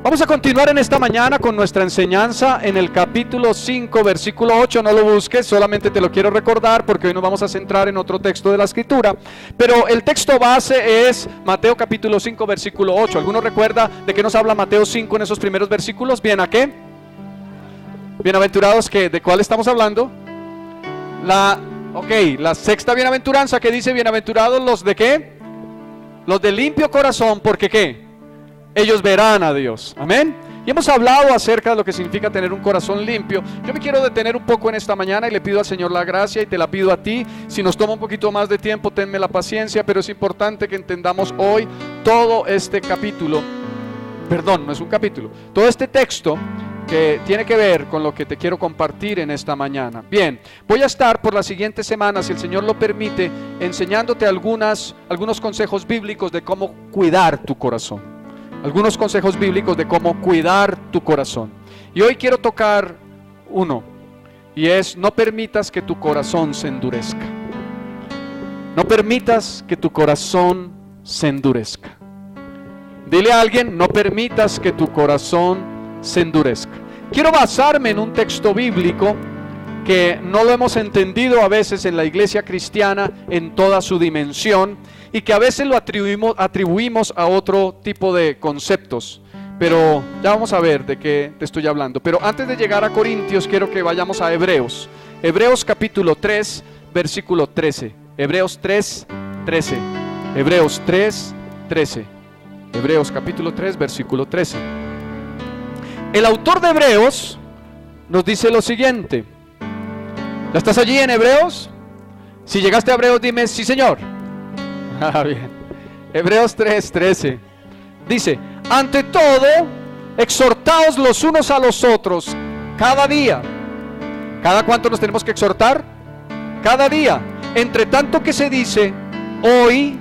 Vamos a continuar en esta mañana con nuestra enseñanza en el capítulo 5, versículo 8. No lo busques, solamente te lo quiero recordar porque hoy nos vamos a centrar en otro texto de la Escritura. Pero el texto base es Mateo capítulo 5, versículo 8. ¿Alguno recuerda de qué nos habla Mateo 5 en esos primeros versículos? ¿Bien a qué? Bienaventurados, ¿qué? ¿De cuál estamos hablando? La sexta bienaventuranza que dice: bienaventurados los de ¿qué? Los de limpio corazón, porque ¿qué? Ellos verán a Dios. Amén. Y hemos hablado acerca de lo que significa tener un corazón limpio. Yo me quiero detener un poco en esta mañana y le pido al Señor la gracia y te la pido a ti. Si nos toma un poquito más de tiempo, tenme la paciencia, pero es importante que entendamos hoy todo este capítulo. Perdón, no es un capítulo. Todo este texto que tiene que ver con lo que te quiero compartir en esta mañana. Bien, voy a estar por las siguientes semanas, si el Señor lo permite, enseñándote algunos consejos bíblicos de cómo cuidar tu corazón. Algunos consejos bíblicos de cómo cuidar tu corazón. Y hoy quiero tocar uno, y es: no permitas que tu corazón se endurezca. No permitas que tu corazón se endurezca. Dile a alguien: no permitas que tu corazón se endurezca. Quiero basarme en un texto bíblico que no lo hemos entendido a veces en la iglesia cristiana en toda su dimensión, y que a veces lo atribuimos a otro tipo de conceptos, pero ya vamos a ver de qué te estoy hablando. Pero antes de llegar a Corintios, quiero que vayamos a Hebreos capítulo 3, versículo 13. Hebreos 3, 13. Hebreos 3, 13. Hebreos capítulo 3, versículo 13. El autor de Hebreos nos dice lo siguiente. ¿Ya estás allí en Hebreos? Si llegaste a Hebreos, dime: sí, Señor. Bien. Hebreos 3, 13. Dice: ante todo, exhortaos los unos a los otros cada día. ¿Cada cuánto nos tenemos que exhortar? Cada día. Entre tanto que se dice hoy,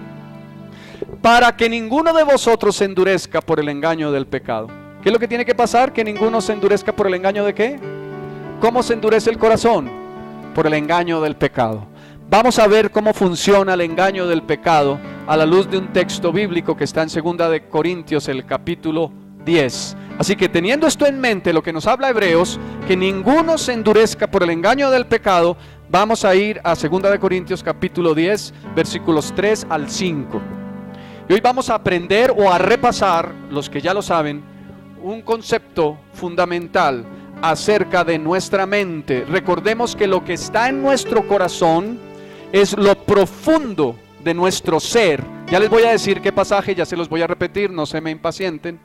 para que ninguno de vosotros se endurezca por el engaño del pecado. ¿Qué es lo que tiene que pasar? Que ninguno se endurezca por el engaño de ¿qué? ¿Cómo se endurece el corazón? Por el engaño del pecado. Vamos a ver cómo funciona el engaño del pecado a la luz de un texto bíblico que está en 2 de Corintios, el capítulo 10. Así que teniendo esto en mente, lo que nos habla Hebreos, que ninguno se endurezca por el engaño del pecado, vamos a ir a 2 de Corintios capítulo 10, versículos 3 al 5. Y hoy vamos a aprender o a repasar, los que ya lo saben, un concepto fundamental acerca de nuestra mente. Recordemos que lo que está en nuestro corazón es lo profundo de nuestro ser. Ya les voy a decir qué pasaje, ya se los voy a repetir, no se me impacienten.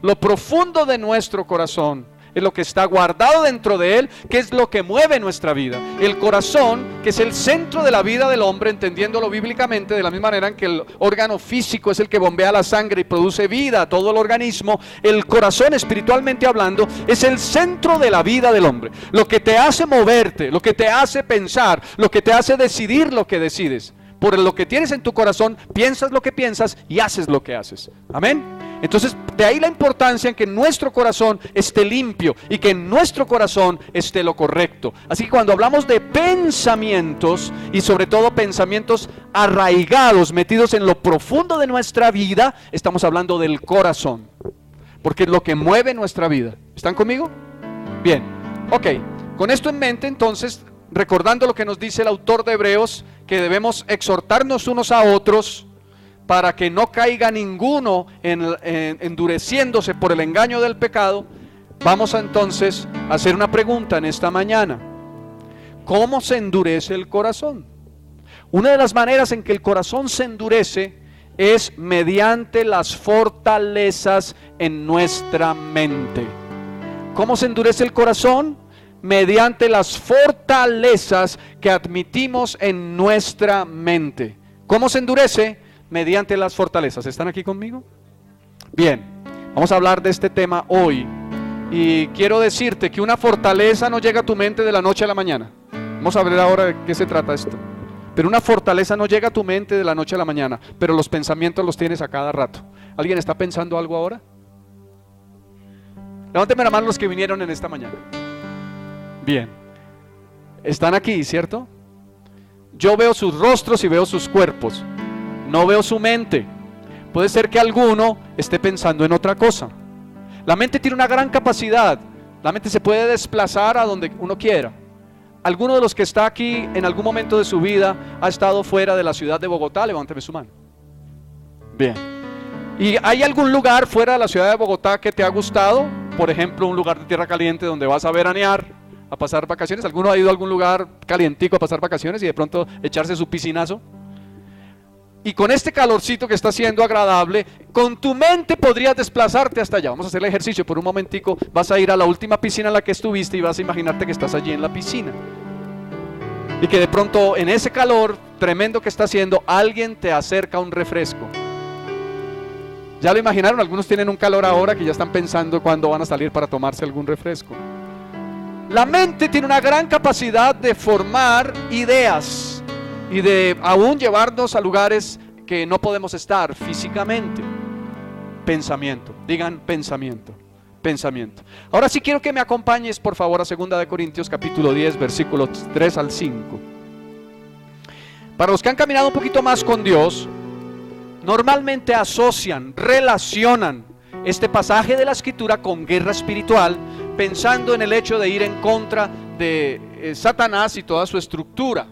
Lo profundo de nuestro corazón es lo que está guardado dentro de él, que es lo que mueve nuestra vida. El corazón, que es el centro de la vida del hombre, entendiéndolo bíblicamente, de la misma manera en que el órgano físico es el que bombea la sangre y produce vida a todo el organismo, el corazón, espiritualmente hablando, es el centro de la vida del hombre. Lo que te hace moverte, lo que te hace pensar, lo que te hace decidir lo que decides. Por lo que tienes en tu corazón, piensas lo que piensas y haces lo que haces. Amén. Entonces, de ahí la importancia en que nuestro corazón esté limpio y que en nuestro corazón esté lo correcto. Así que cuando hablamos de pensamientos, y sobre todo pensamientos arraigados, metidos en lo profundo de nuestra vida, estamos hablando del corazón, porque es lo que mueve nuestra vida. ¿Están conmigo? Bien, ok. Con esto en mente, entonces, recordando lo que nos dice el autor de Hebreos, que debemos exhortarnos unos a otros para que no caiga ninguno endureciéndose por el engaño del pecado. Vamos a entonces a hacer una pregunta en esta mañana: ¿cómo se endurece el corazón? Una de las maneras en que el corazón se endurece es mediante las fortalezas en nuestra mente. ¿Cómo se endurece el corazón? Mediante las fortalezas que admitimos en nuestra mente. ¿Cómo se endurece? Mediante las fortalezas. ¿Están aquí conmigo? Bien, vamos a hablar de este tema hoy. Y quiero decirte que una fortaleza no llega a tu mente de la noche a la mañana. Vamos a ver ahora de qué se trata esto. Pero una fortaleza no llega a tu mente de la noche a la mañana, pero los pensamientos los tienes a cada rato. ¿Alguien está pensando algo ahora? Levánteme la mano los que vinieron en esta mañana. Bien, están aquí, ¿cierto? Yo veo sus rostros y veo sus cuerpos, no veo su mente. Puede ser que alguno esté pensando en otra cosa. La mente tiene una gran capacidad. La mente se puede desplazar a donde uno quiera. ¿Alguno de los que está aquí en algún momento de su vida ha estado fuera de la ciudad de Bogotá? Levánteme su mano. Bien. ¿Y hay algún lugar fuera de la ciudad de Bogotá que te ha gustado? Por ejemplo, un lugar de tierra caliente donde vas a veranear, a pasar vacaciones. ¿Alguno ha ido a algún lugar calientico a pasar vacaciones y de pronto echarse su piscinazo? Y con este calorcito que está siendo agradable, con tu mente podrías desplazarte hasta allá. Vamos a hacer el ejercicio por un momentico. Vas a ir a la última piscina en la que estuviste y vas a imaginarte que estás allí en la piscina. Y que de pronto en ese calor tremendo que está haciendo, alguien te acerca un refresco. ¿Ya lo imaginaron? Algunos tienen un calor ahora que ya están pensando cuándo van a salir para tomarse algún refresco. La mente tiene una gran capacidad de formar ideas y de aún llevarnos a lugares que no podemos estar físicamente. Pensamiento, digan pensamiento, pensamiento. Ahora sí quiero que me acompañes por favor a 2 Corintios capítulo 10 versículos 3 al 5. Para los que han caminado un poquito más con Dios, normalmente asocian, relacionan este pasaje de la Escritura con guerra espiritual, pensando en el hecho de ir en contra de Satanás y toda su estructura,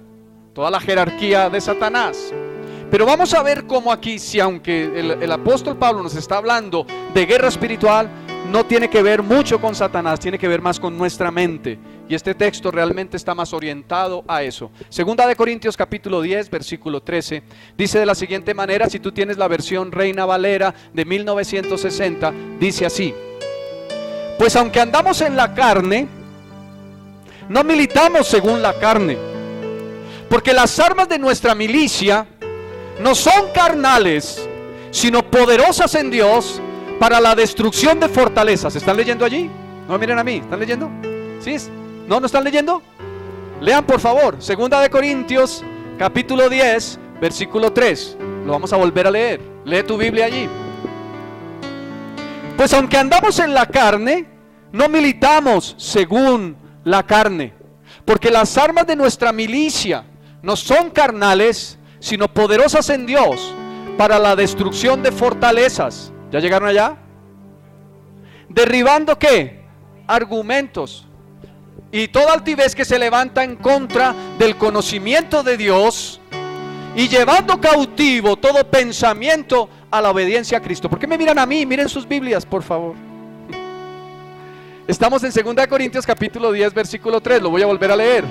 toda la jerarquía de Satanás. Pero vamos a ver cómo aquí, si aunque el apóstol Pablo nos está hablando de guerra espiritual, no tiene que ver mucho con Satanás, tiene que ver más con nuestra mente. Y este texto realmente está más orientado a eso. 2 Corintios capítulo 10 versículo 13 dice de la siguiente manera, si tú tienes la versión Reina Valera de 1960, dice así: pues aunque andamos en la carne, no militamos según la carne, porque las armas de nuestra milicia no son carnales, sino poderosas en Dios para la destrucción de fortalezas. ¿Están leyendo allí? No, miren a mí, ¿están leyendo? ¿Sí? ¿No están leyendo? Lean por favor, 2 Corintios capítulo 10 versículo 3. Lo vamos a volver a leer. Lee tu Biblia allí. Pues aunque andamos en la carne, no militamos según la carne, porque las armas de nuestra milicia no son carnales, sino poderosas en Dios para la destrucción de fortalezas. ¿Ya llegaron allá? Derribando ¿qué? Argumentos y toda altivez que se levanta en contra del conocimiento de Dios, y llevando cautivo todo pensamiento a la obediencia a Cristo. ¿Por qué me miran a mí? Miren sus Biblias, por favor. Estamos en 2 Corintios capítulo 10 versículo 3. Lo voy a volver a leer.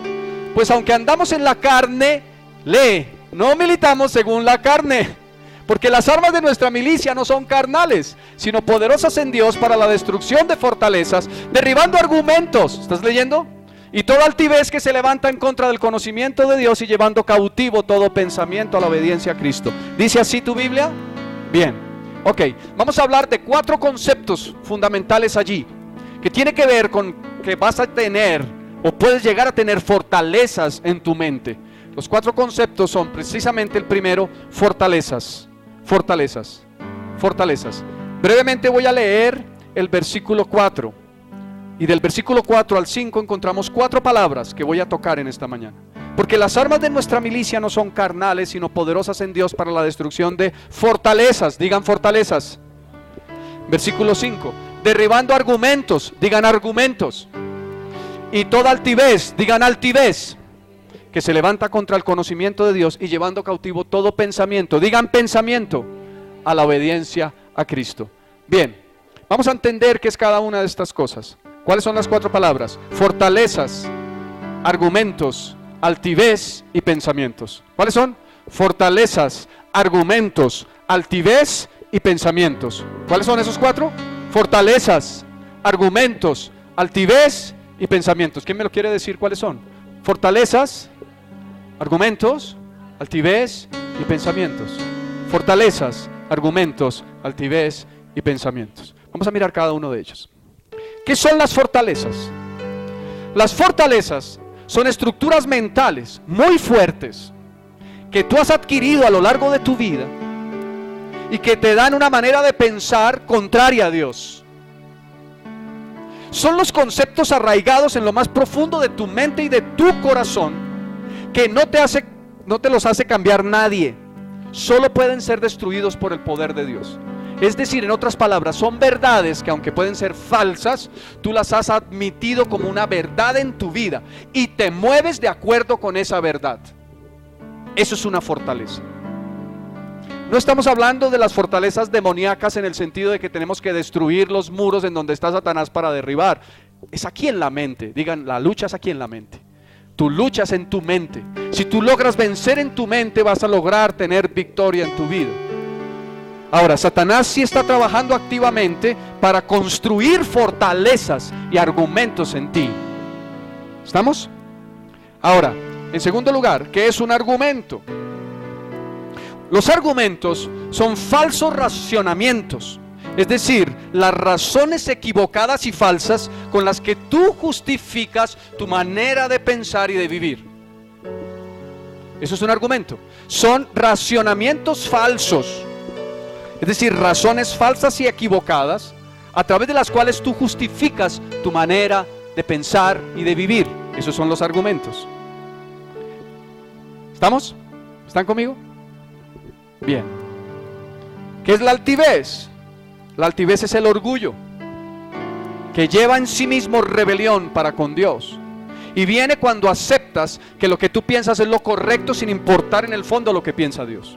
Pues aunque andamos en la carne, lee, no militamos según la carne, porque las armas de nuestra milicia no son carnales, sino poderosas en Dios para la destrucción de fortalezas, derribando argumentos. ¿Estás leyendo? Y toda altivez que se levanta en contra del conocimiento de Dios, y llevando cautivo todo pensamiento a la obediencia a Cristo. ¿Dice así tu Biblia? Bien, ok, vamos a hablar de 4 conceptos fundamentales allí, que tiene que ver con que vas a tener o puedes llegar a tener fortalezas en tu mente. Los 4 conceptos son precisamente el primero, fortalezas. Fortalezas, fortalezas. Brevemente voy a leer el versículo 4. Y del versículo 4 al 5 encontramos 4 palabras que voy a tocar en esta mañana. Porque las armas de nuestra milicia no son carnales, sino poderosas en Dios para la destrucción de fortalezas. Digan fortalezas. Versículo 5. Derribando argumentos. Digan argumentos. Y toda altivez. Digan altivez, que se levanta contra el conocimiento de Dios, y llevando cautivo todo pensamiento, digan pensamiento, a la obediencia a Cristo. Bien, vamos a entender qué es cada una de estas cosas. ¿Cuáles son las 4 palabras? Fortalezas, argumentos, altivez y pensamientos. ¿Cuáles son? Fortalezas, argumentos, altivez y pensamientos. ¿Cuáles son esos 4? Fortalezas, argumentos, altivez y pensamientos. ¿Quién me lo quiere decir cuáles son? Fortalezas, argumentos, altivez y pensamientos. Fortalezas, argumentos, altivez y pensamientos. Vamos a mirar cada uno de ellos. ¿Qué son las fortalezas? Las fortalezas son estructuras mentales muy fuertes que tú has adquirido a lo largo de tu vida y que te dan una manera de pensar contraria a Dios. Son los conceptos arraigados en lo más profundo de tu mente y de tu corazón, que no te los hace cambiar nadie. Solo pueden ser destruidos por el poder de Dios. Es decir, en otras palabras, son verdades que aunque pueden ser falsas, tú las has admitido como una verdad en tu vida y te mueves de acuerdo con esa verdad. Eso es una fortaleza. No estamos hablando de las fortalezas demoníacas en el sentido de que tenemos que destruir los muros en donde está Satanás para derribar. Es aquí en la mente. Digan, la lucha es aquí en la mente. Tu lucha es en tu mente. Si tú logras vencer en tu mente, vas a lograr tener victoria en tu vida. Ahora, Satanás sí está trabajando activamente para construir fortalezas y argumentos en ti. ¿Estamos? Ahora, en segundo lugar, ¿qué es un argumento? Los argumentos son falsos racionamientos, es decir, las razones equivocadas y falsas con las que tú justificas tu manera de pensar y de vivir. Eso es un argumento. Son racionamientos falsos, es decir, razones falsas y equivocadas a través de las cuales tú justificas tu manera de pensar y de vivir. Esos son los argumentos. ¿Estamos? ¿Están conmigo? Bien. ¿Qué es la altivez? La altivez es el orgullo que lleva en sí mismo rebelión para con Dios. Y viene cuando aceptas que lo que tú piensas es lo correcto sin importar en el fondo lo que piensa Dios.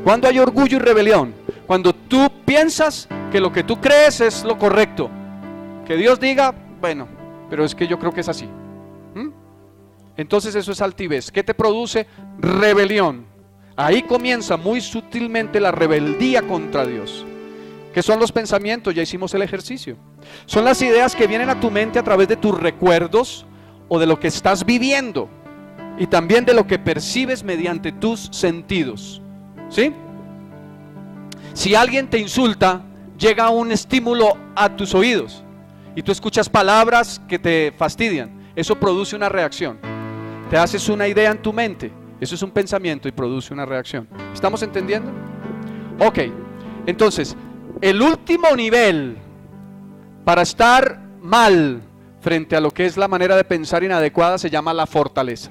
Cuando hay orgullo y rebelión, cuando tú piensas que lo que tú crees es lo correcto, que Dios diga, bueno, pero es que yo creo que es así. Entonces eso es altivez. ¿Qué te produce? Rebelión. Ahí comienza muy sutilmente la rebeldía contra Dios. ¿Qué son los pensamientos? Ya hicimos el ejercicio. Son las ideas que vienen a tu mente a través de tus recuerdos o de lo que estás viviendo y también de lo que percibes mediante tus sentidos. ¿Sí? Si alguien te insulta, llega un estímulo a tus oídos y tú escuchas palabras que te fastidian. Eso produce una reacción. Te haces una idea en tu mente. Eso es un pensamiento y produce una reacción. ¿Estamos entendiendo? Ok, entonces, el último nivel para estar mal frente a lo que es la manera de pensar inadecuada se llama la fortaleza.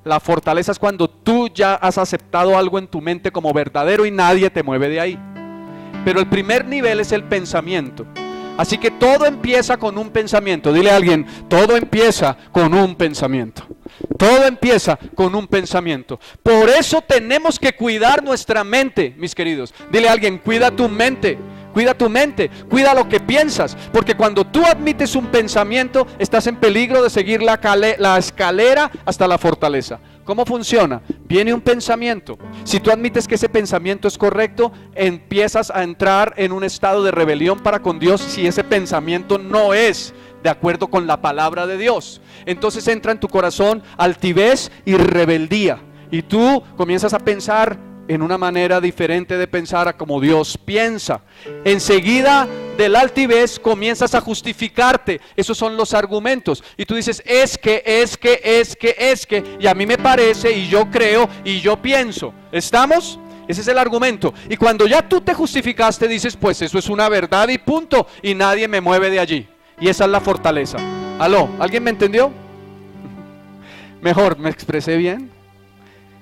La fortaleza es cuando tú ya has aceptado algo en tu mente como verdadero y nadie te mueve de ahí. Pero el primer nivel es el pensamiento. Así que todo empieza con un pensamiento. Dile a alguien, todo empieza con un pensamiento. Todo empieza con un pensamiento. Por eso tenemos que cuidar nuestra mente, mis queridos. Dile a alguien, cuida tu mente. Cuida tu mente, cuida lo que piensas. Porque cuando tú admites un pensamiento, estás en peligro de seguir la escalera hasta la fortaleza. ¿Cómo funciona? Viene un pensamiento. Si tú admites que ese pensamiento es correcto, empiezas a entrar en un estado de rebelión para con Dios si ese pensamiento no es de acuerdo con la palabra de Dios. Entonces entra en tu corazón altivez y rebeldía. Y tú comienzas a pensar en una manera diferente de pensar a como Dios piensa. Enseguida de la altivez comienzas a justificarte. Esos son los argumentos. Y tú dices, es que, y a mí me parece, y yo creo, y yo pienso. ¿Estamos? Ese es el argumento. Y cuando ya tú te justificaste, dices, pues eso es una verdad y punto. Y nadie me mueve de allí. Y esa es la fortaleza. ¿Aló? ¿Alguien me entendió? Mejor, ¿me expresé bien?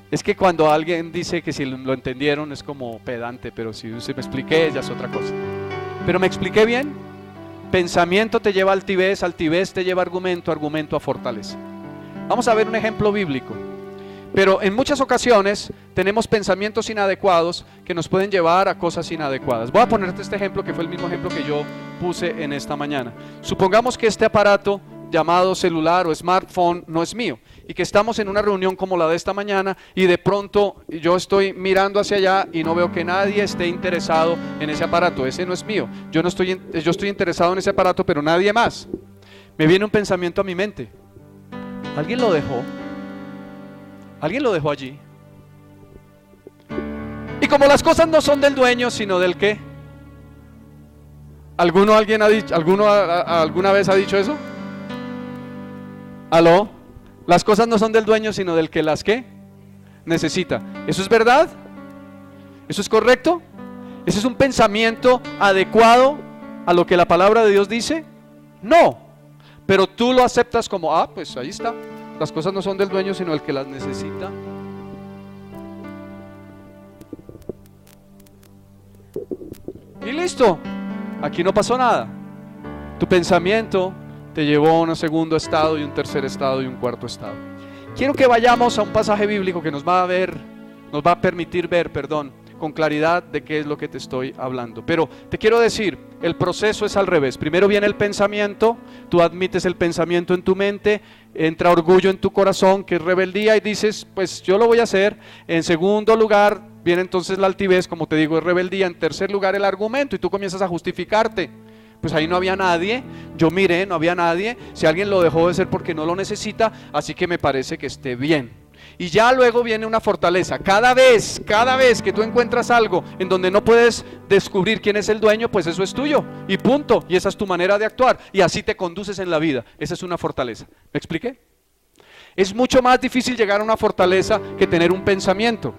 Es que cuando alguien dice que si lo entendieron es como pedante, pero si me expliqué ya es otra cosa. ¿Pero me expliqué bien? Pensamiento te lleva a altivez, altivez te lleva a argumento, argumento a fortaleza. Vamos a ver un ejemplo bíblico. Pero en muchas ocasiones tenemos pensamientos inadecuados que nos pueden llevar a cosas inadecuadas. Voy a ponerte este ejemplo que fue el mismo ejemplo que yo puse en esta mañana. Supongamos que este aparato llamado celular o smartphone no es mío y que estamos en una reunión como la de esta mañana y de pronto yo estoy mirando hacia allá y no veo que nadie esté interesado en ese aparato. Ese no es mío. Yo estoy interesado en ese aparato, pero nadie más. Me viene un pensamiento a mi mente. ¿Alguien lo dejó? ¿Alguien lo dejó allí? Y como las cosas no son del dueño, sino del ¿qué? ¿Alguna vez ha dicho eso? ¿Aló? Las cosas no son del dueño, sino del que las ¿qué? Necesita. ¿Eso es verdad? ¿Eso es correcto? ¿Ese es un pensamiento adecuado a lo que la palabra de Dios dice? No. Pero tú lo aceptas como, pues ahí está. Las cosas no son del dueño, sino el que las necesita. Y listo, aquí no pasó nada. Tu pensamiento te llevó a un segundo estado y un tercer estado y un cuarto estado. Quiero que vayamos a un pasaje bíblico que nos va a permitir ver, con claridad de qué es lo que te estoy hablando. Pero te quiero decir, el proceso es al revés. Primero viene el pensamiento, tú admites el pensamiento en tu mente, entra orgullo en tu corazón, que es rebeldía, y dices, pues yo lo voy a hacer. En segundo lugar viene entonces la altivez, como te digo, es rebeldía. En tercer lugar el argumento, y tú comienzas a justificarte. Pues ahí no había nadie, yo miré, no había nadie, si alguien lo dejó de ser porque no lo necesita, así que me parece que esté bien. Y ya luego viene una fortaleza. Cada vez que tú encuentras algo en donde no puedes descubrir quién es el dueño, pues eso es tuyo y punto, y esa es tu manera de actuar, y así te conduces en la vida. Esa es una fortaleza. ¿Me expliqué? Es mucho más difícil llegar a una fortaleza que tener un pensamiento.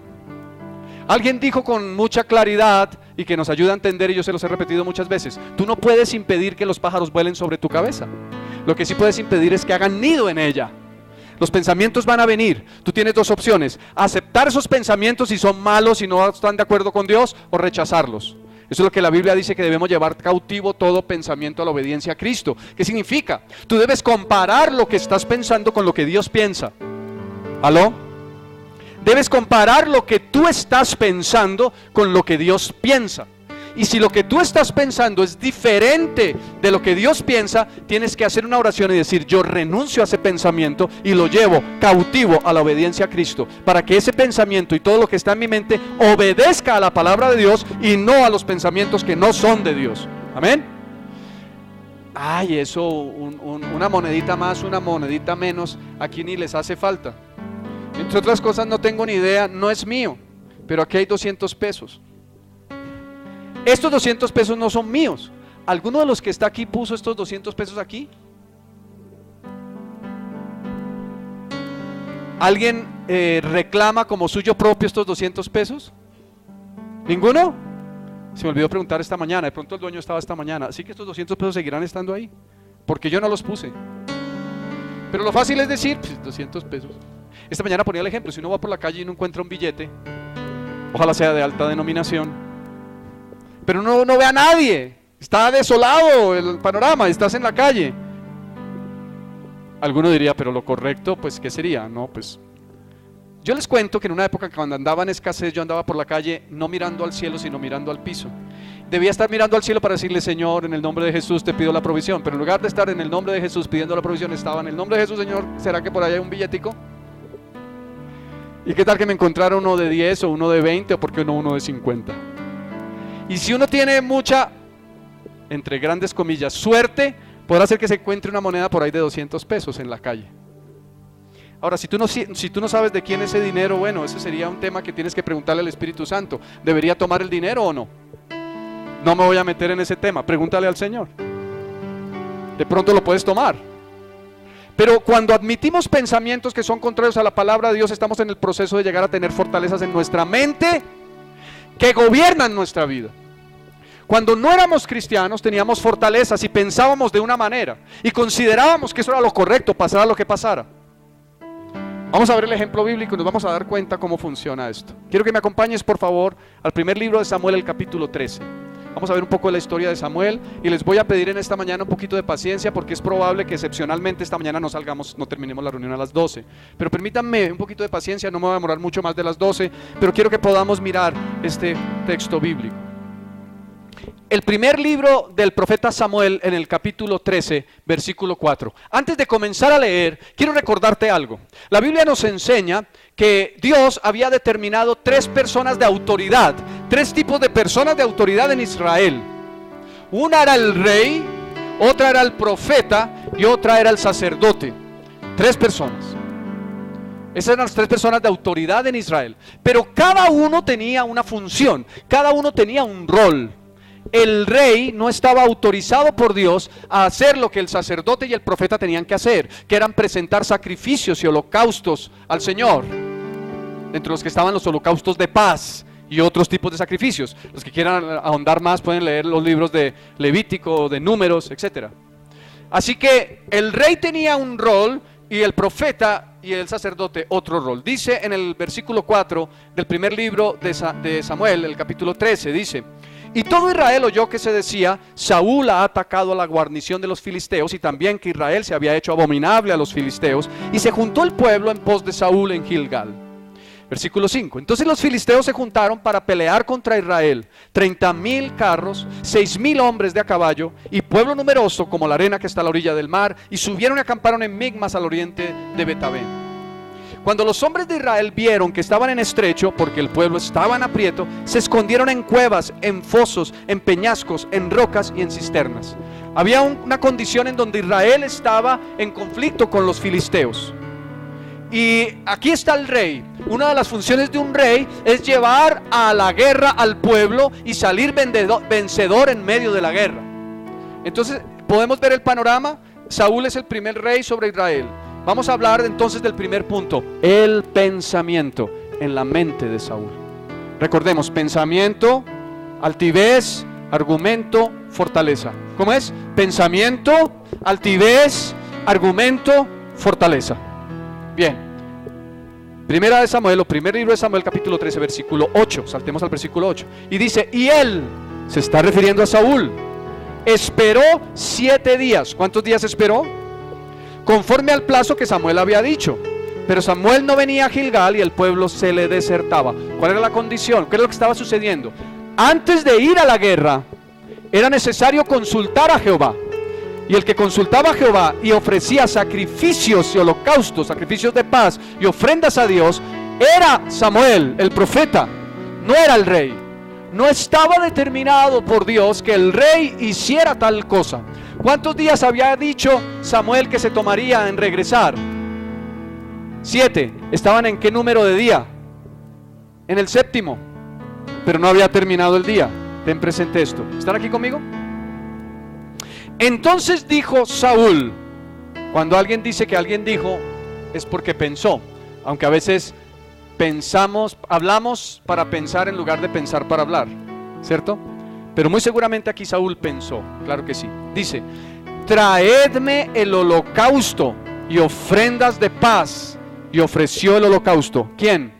Alguien dijo con mucha claridad y que nos ayuda a entender, y yo se los he repetido muchas veces: tú no puedes impedir que los pájaros vuelen sobre tu cabeza. Lo que sí puedes impedir es que hagan nido en ella. Los pensamientos van a venir. Tú tienes dos opciones: aceptar esos pensamientos si son malos y no están de acuerdo con Dios, o rechazarlos. Eso es lo que la Biblia dice, que debemos llevar cautivo todo pensamiento a la obediencia a Cristo. ¿Qué significa? Tú debes comparar lo que estás pensando con lo que Dios piensa. ¿Aló? Debes comparar lo que tú estás pensando con lo que Dios piensa. Y si lo que tú estás pensando es diferente de lo que Dios piensa, tienes que hacer una oración y decir: yo renuncio a ese pensamiento y lo llevo cautivo a la obediencia a Cristo, para que ese pensamiento y todo lo que está en mi mente obedezca a la palabra de Dios y no a los pensamientos que no son de Dios. Amén. Ay, eso, una monedita más, una monedita menos, aquí ni les hace falta. Entre otras cosas, no tengo ni idea, no es mío, pero aquí hay 200 pesos. Estos 200 pesos no son míos. ¿Alguno de los que está aquí puso estos 200 pesos aquí? ¿Alguien reclama como suyo propio estos 200 pesos? ¿Ninguno? Se me olvidó preguntar esta mañana, de pronto el dueño estaba esta mañana. Así que estos 200 pesos seguirán estando ahí, porque yo no los puse. Pero lo fácil es decir, pues, 200 pesos. Esta mañana ponía el ejemplo: si uno va por la calle y no encuentra un billete, ojalá sea de alta denominación, pero uno no ve a nadie, está desolado el panorama, estás en la calle. Alguno diría, pero lo correcto, pues, ¿qué sería? No, pues, yo les cuento que en una época cuando andaba en escasez, yo andaba por la calle no mirando al cielo, sino mirando al piso. Debía estar mirando al cielo para decirle: Señor, en el nombre de Jesús te pido la provisión. Pero en lugar de estar en el nombre de Jesús pidiendo la provisión, estaba en el nombre de Jesús: Señor, ¿será que por ahí hay un billetico? ¿Y qué tal que me encontrara uno de 10 o uno de 20, o por qué no uno de 50? Y si uno tiene mucha, entre grandes comillas, suerte, podrá ser que se encuentre una moneda por ahí de 200 pesos en la calle. Ahora, si tú no sabes de quién es ese dinero, bueno, ese sería un tema que tienes que preguntarle al Espíritu Santo. ¿Debería tomar el dinero o no? No me voy a meter en ese tema, pregúntale al Señor. De pronto lo puedes tomar. Pero cuando admitimos pensamientos que son contrarios a la palabra de Dios, estamos en el proceso de llegar a tener fortalezas en nuestra mente que gobiernan nuestra vida. Cuando no éramos cristianos teníamos fortalezas y pensábamos de una manera y considerábamos que eso era lo correcto, pasara lo que pasara. Vamos a ver el ejemplo bíblico y nos vamos a dar cuenta cómo funciona esto. Quiero que me acompañes, por favor, al primer libro de Samuel, el capítulo 13. Vamos a ver un poco de la historia de Samuel y les voy a pedir en esta mañana un poquito de paciencia, porque es probable que excepcionalmente esta mañana no terminemos la reunión a las 12. Pero permítanme un poquito de paciencia, no me voy a demorar mucho más de las 12, pero quiero que podamos mirar este texto bíblico. El primer libro del profeta Samuel, en el capítulo 13, versículo 4. Antes de comenzar a leer, quiero recordarte algo. La Biblia nos enseña que Dios había determinado 3 personas de autoridad, 3 tipos de personas de autoridad en Israel. Una era el rey, otra era el profeta y otra era el sacerdote. 3 personas. Esas eran las 3 personas de autoridad en Israel. Pero cada uno tenía una función, cada uno tenía un rol. El rey no estaba autorizado por Dios a hacer lo que el sacerdote y el profeta tenían que hacer, que eran presentar sacrificios y holocaustos al Señor. Entre los que estaban los holocaustos de paz y otros tipos de sacrificios. Los que quieran ahondar más pueden leer los libros de Levítico, de Números, etc. Así que el rey tenía un rol y el profeta y el sacerdote otro rol. Dice en el versículo 4 del primer libro de Samuel, el capítulo 13, dice: Y todo Israel oyó que se decía: Saúl ha atacado a la guarnición de los filisteos, y también que Israel se había hecho abominable a los filisteos, y se juntó el pueblo en pos de Saúl en Gilgal. Versículo 5. Entonces los filisteos se juntaron para pelear contra Israel, 30,000 carros, 6,000 hombres de a caballo, y pueblo numeroso como la arena que está a la orilla del mar, y subieron y acamparon en Migmas al oriente de Betabén. Cuando los hombres de Israel vieron que estaban en estrecho, porque el pueblo estaba en aprieto, se escondieron en cuevas, en fosos, en peñascos, en rocas y en cisternas. Había una condición en donde Israel estaba en conflicto con los filisteos. Y aquí está el rey. Una de las funciones de un rey es llevar a la guerra al pueblo y salir vencedor en medio de la guerra. Entonces podemos ver el panorama. Saúl es el primer rey sobre Israel. Vamos a hablar entonces del primer punto: el pensamiento en la mente de Saúl. Recordemos: pensamiento, altivez, argumento, fortaleza. ¿Cómo es? Pensamiento, altivez, argumento, fortaleza. Bien. Primera de Samuel, o primer libro de Samuel, capítulo 13, versículo 8. Saltemos al versículo 8. Y dice: y él, se está refiriendo a Saúl, esperó 7 días. ¿Cuántos días esperó? Conforme al plazo que Samuel había dicho. Pero Samuel no venía a Gilgal y el pueblo se le desertaba. ¿Cuál era la condición? ¿Qué es lo que estaba sucediendo? Antes de ir a la guerra era necesario consultar a Jehová. Y el que consultaba a Jehová y ofrecía sacrificios y holocaustos, sacrificios de paz y ofrendas a Dios, era Samuel, el profeta, no era el rey. No estaba determinado por Dios que el rey hiciera tal cosa. ¿Cuántos días había dicho Samuel que se tomaría en regresar? 7. ¿Estaban en qué número de día? En el 7º. Pero no había terminado el día. Ten presente esto. ¿Están aquí conmigo? Entonces dijo Saúl. Cuando alguien dice que alguien dijo, es porque pensó. Aunque a veces hablamos para pensar en lugar de pensar para hablar, ¿cierto? Pero muy seguramente aquí Saúl pensó, claro que sí. Dice: traedme el holocausto y ofrendas de paz. Y ofreció el holocausto. ¿Quién?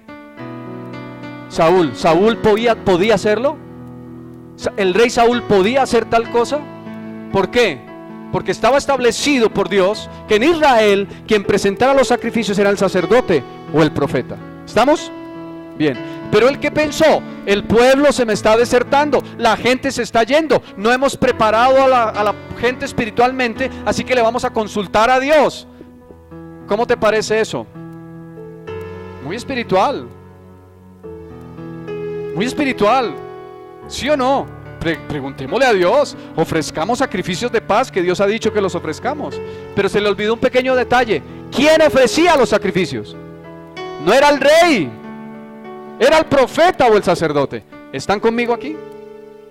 Saúl. ¿Saúl podía hacerlo? ¿El rey Saúl podía hacer tal cosa? ¿Por qué? Porque estaba establecido por Dios que en Israel quien presentara los sacrificios era el sacerdote o el profeta. ¿Estamos? Bien. Pero el que pensó: el pueblo se me está desertando, la gente se está yendo, no hemos preparado a la gente espiritualmente, así que le vamos a consultar a Dios. ¿Cómo te parece eso? Muy espiritual. Muy espiritual. ¿Sí o no? Preguntémosle a Dios, ofrezcamos sacrificios de paz que Dios ha dicho que los ofrezcamos. Pero se le olvidó un pequeño detalle: ¿quién ofrecía los sacrificios? No era el rey, era el profeta o el sacerdote. ¿Están conmigo aquí?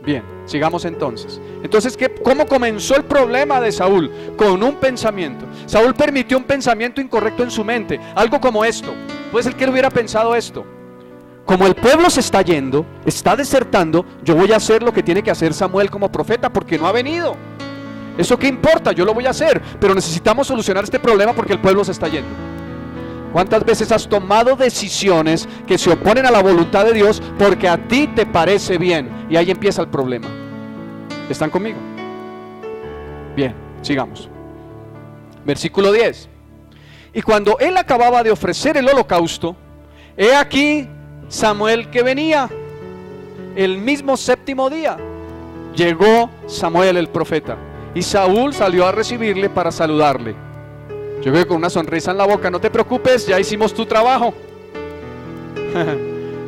Bien, sigamos entonces. Entonces, ¿cómo comenzó el problema de Saúl? Con un pensamiento. Saúl permitió un pensamiento incorrecto en su mente. Algo como esto. Puede ser que él hubiera pensado esto: como el pueblo se está yendo, está desertando, yo voy a hacer lo que tiene que hacer Samuel como profeta porque no ha venido. ¿Eso qué importa? Yo lo voy a hacer, pero necesitamos solucionar este problema porque el pueblo se está yendo. ¿Cuántas veces has tomado decisiones que se oponen a la voluntad de Dios porque a ti te parece bien? Y ahí empieza el problema. ¿Están conmigo? Bien, sigamos. Versículo 10. Y cuando él acababa de ofrecer el holocausto, he aquí Samuel que venía. El mismo 7º día llegó Samuel el profeta, y Saúl salió a recibirle para saludarle. Yo veo con una sonrisa en la boca: no te preocupes, ya hicimos tu trabajo.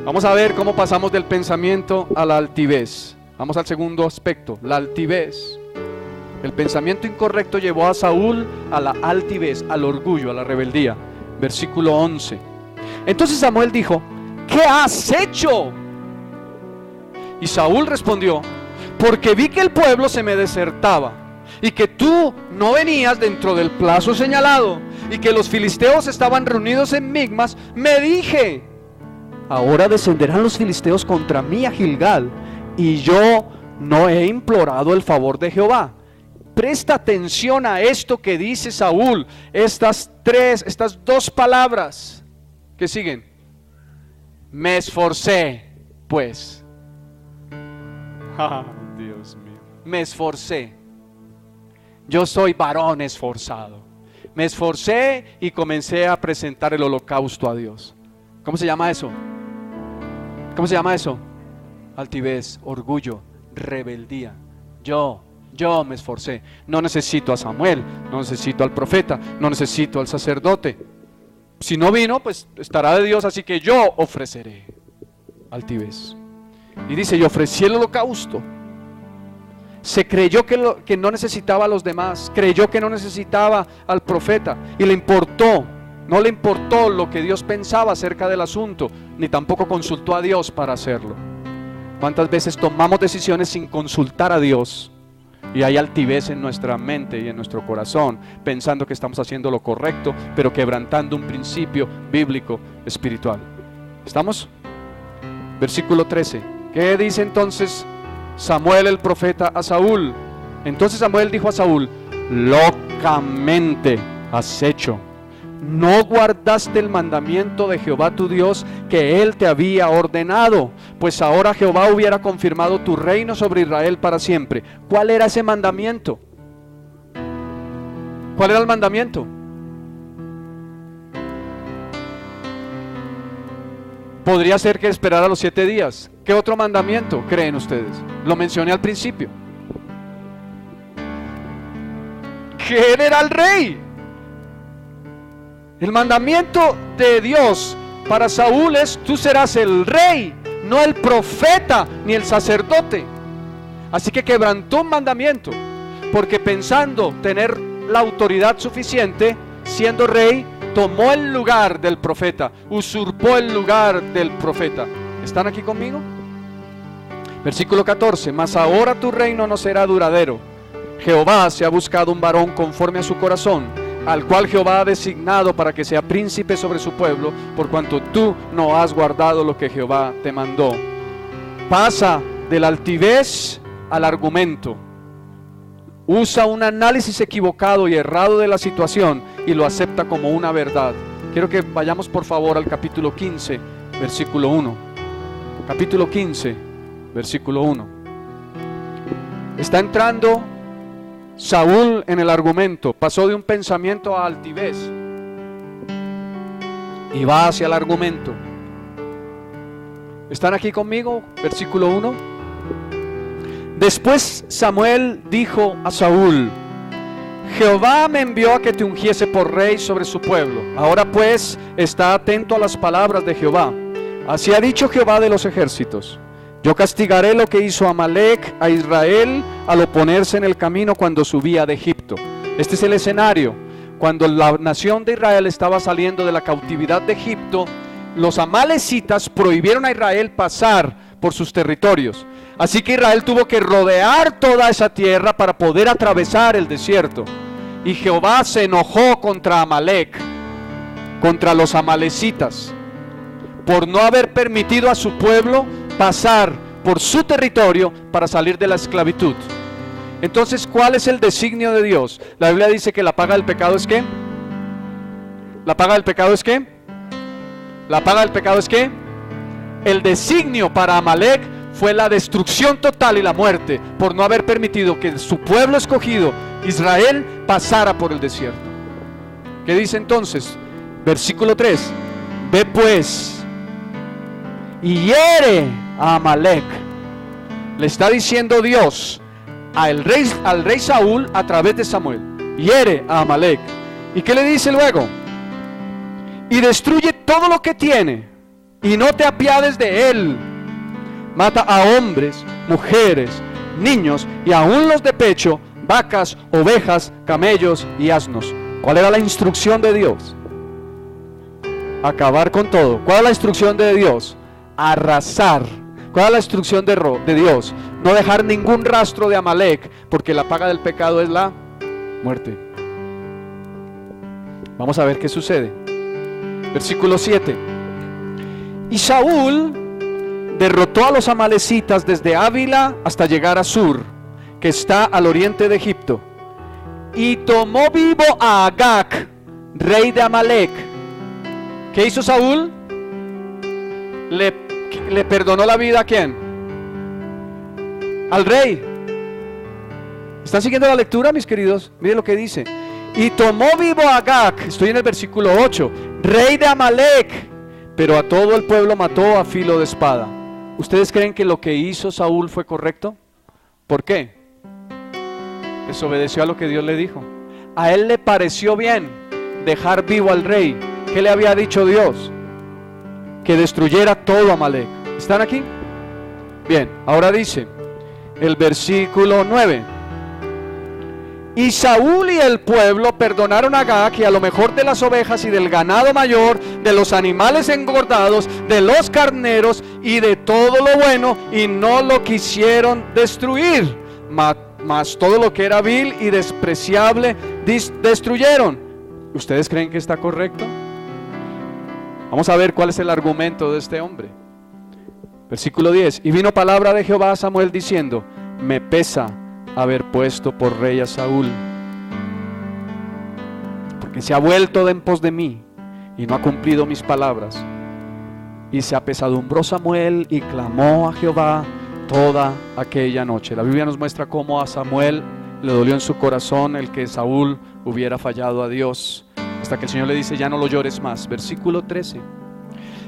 Vamos a ver cómo pasamos del pensamiento a la altivez. Vamos al segundo aspecto, la altivez. El pensamiento incorrecto llevó a Saúl a la altivez, al orgullo, a la rebeldía. Versículo 11. Entonces Samuel dijo: ¿qué has hecho? Y Saúl respondió: porque vi que el pueblo se me desertaba y que tú no venías dentro del plazo señalado y que los filisteos estaban reunidos en Migmas, me dije: ahora descenderán los filisteos contra mí a Gilgal, y yo no he implorado el favor de Jehová. Presta atención a esto que dice Saúl, estas 2 palabras que siguen. Me esforcé, pues. Dios mío. Me esforcé. Yo soy varón esforzado. Me esforcé y comencé a presentar el holocausto a Dios. ¿Cómo se llama eso? ¿Cómo se llama eso? Altivez, orgullo, rebeldía. Yo me esforcé. No necesito a Samuel, no necesito al profeta, no necesito al sacerdote. Si no vino, pues estará de Dios, así que yo ofreceré. Altivez. Y dice, yo ofrecí el holocausto. Se creyó que no necesitaba a los demás, creyó que no necesitaba al profeta, y le importó, no le importó lo que Dios pensaba acerca del asunto, ni tampoco consultó a Dios para hacerlo. ¿Cuántas veces tomamos decisiones sin consultar a Dios? Y hay altivez en nuestra mente y en nuestro corazón, pensando que estamos haciendo lo correcto, pero quebrantando un principio bíblico espiritual. ¿Estamos? Versículo 13. ¿Qué dice entonces Samuel el profeta a Saúl? Entonces Samuel dijo a Saúl: locamente has hecho. No guardaste el mandamiento de Jehová tu Dios que él te había ordenado, pues ahora Jehová hubiera confirmado tu reino sobre Israel para siempre. ¿Cuál era ese mandamiento? ¿Cuál era el mandamiento? Podría ser que esperara los 7 días. ¿Qué otro mandamiento creen ustedes? Lo mencioné al principio. Que él era el rey. El mandamiento de Dios para Saúl es: tú serás el rey, no el profeta ni el sacerdote. Así que quebrantó un mandamiento, porque pensando tener la autoridad suficiente, siendo rey, tomó el lugar del profeta, usurpó el lugar del profeta. ¿Están aquí conmigo? Versículo 14. Mas ahora tu reino no será duradero. Jehová se ha buscado un varón conforme a su corazón, al cual Jehová ha designado para que sea príncipe sobre su pueblo, por cuanto tú no has guardado lo que Jehová te mandó. Pasa de la altivez al argumento. Usa un análisis equivocado y errado de la situación y lo acepta como una verdad. Quiero que vayamos por favor al capítulo 15, versículo 1. Capítulo 15, versículo 1. Está entrando Saúl en el argumento. Pasó de un pensamiento a altivez y va hacia el argumento. ¿Están aquí conmigo? Versículo 1. Después Samuel dijo a Saúl: Jehová me envió a que te ungiese por rey sobre su pueblo. Ahora pues está atento a las palabras de Jehová. Así ha dicho Jehová de los ejércitos: yo castigaré lo que hizo Amalec a Israel al oponerse en el camino cuando subía de Egipto. Este es el escenario. Cuando la nación de Israel estaba saliendo de la cautividad de Egipto, los amalecitas prohibieron a Israel pasar por sus territorios. Así que Israel tuvo que rodear toda esa tierra para poder atravesar el desierto. Y Jehová se enojó contra Amalec, contra los amalecitas, por no haber permitido a su pueblo pasar por su territorio para salir de la esclavitud. Entonces, ¿cuál es el designio de Dios? La Biblia dice que la paga del pecado es ¿qué? ¿La paga del pecado es qué? ¿La paga del pecado es qué? El designio para Amalec fue la destrucción total y la muerte, por no haber permitido que su pueblo escogido, Israel, pasara por el desierto. ¿Qué dice entonces? Versículo 3. Ve pues y hiere a Amalec. Le está diciendo Dios al rey Saúl a través de Samuel: hiere a Amalec. ¿Y qué le dice luego? Y destruye todo lo que tiene, y no te apiades de él. Mata a hombres, mujeres, niños y aún los de pecho, vacas, ovejas, camellos y asnos. ¿Cuál era la instrucción de Dios? Acabar con todo. ¿Cuál es la instrucción de Dios? Arrasar. ¿Cuál es la instrucción de Dios? No dejar ningún rastro de Amalec, porque la paga del pecado es la muerte. Vamos a ver qué sucede. Versículo 7. Y Saúl derrotó a los amalecitas desde Ávila hasta llegar a Sur, que está al oriente de Egipto, y tomó vivo a Agag, rey de Amalec. ¿Qué hizo Saúl? Le perdonó la vida ¿a quién? al rey. ¿Están siguiendo la lectura, mis queridos? Miren lo que dice. Y tomó vivo a Agag, estoy en el versículo 8, rey de Amalek, pero a todo el pueblo mató a filo de espada. ¿Ustedes creen que lo que hizo Saúl fue correcto? ¿Por qué? Desobedeció a lo que Dios le dijo. A él le pareció bien dejar vivo al rey. ¿Qué le había dicho Dios? Que destruyera todo Amalek. ¿Están aquí? Bien, ahora dice el versículo 9. Y Saúl y el pueblo perdonaron a Agag y a lo mejor de las ovejas y del ganado mayor, de los animales engordados, de los carneros y de todo lo bueno, y no lo quisieron destruir. Mas todo lo que era vil y despreciable destruyeron. ¿Ustedes creen que está correcto? Vamos a ver cuál es el argumento de este hombre. Versículo 10. Y vino palabra de Jehová a Samuel diciendo: me pesa haber puesto por rey a Saúl, porque se ha vuelto de en pos de mí y no ha cumplido mis palabras. Y se apesadumbró Samuel y clamó a Jehová toda aquella noche. La Biblia nos muestra cómo a Samuel le dolió en su corazón el que Saúl hubiera fallado a Dios, hasta que el Señor le dice: ya no lo llores más. Versículo 13.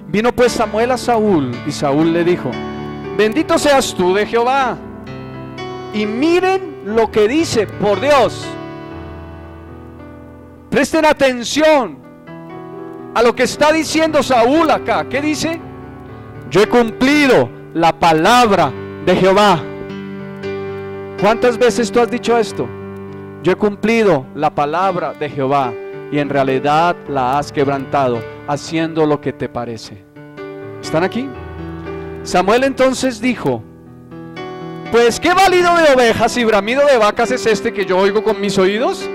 Vino pues Samuel a Saúl, y Saúl le dijo: bendito seas tú de Jehová. Y miren lo que dice, por Dios, presten atención a lo que está diciendo Saúl acá. ¿Qué dice? Yo he cumplido la palabra de Jehová. ¿Cuántas veces tú has dicho esto? Yo he cumplido la palabra de Jehová, y en realidad la has quebrantado, haciendo lo que te parece. ¿Están aquí? Samuel entonces dijo: pues qué balido de ovejas y bramido de vacas es este que yo oigo con mis oídos.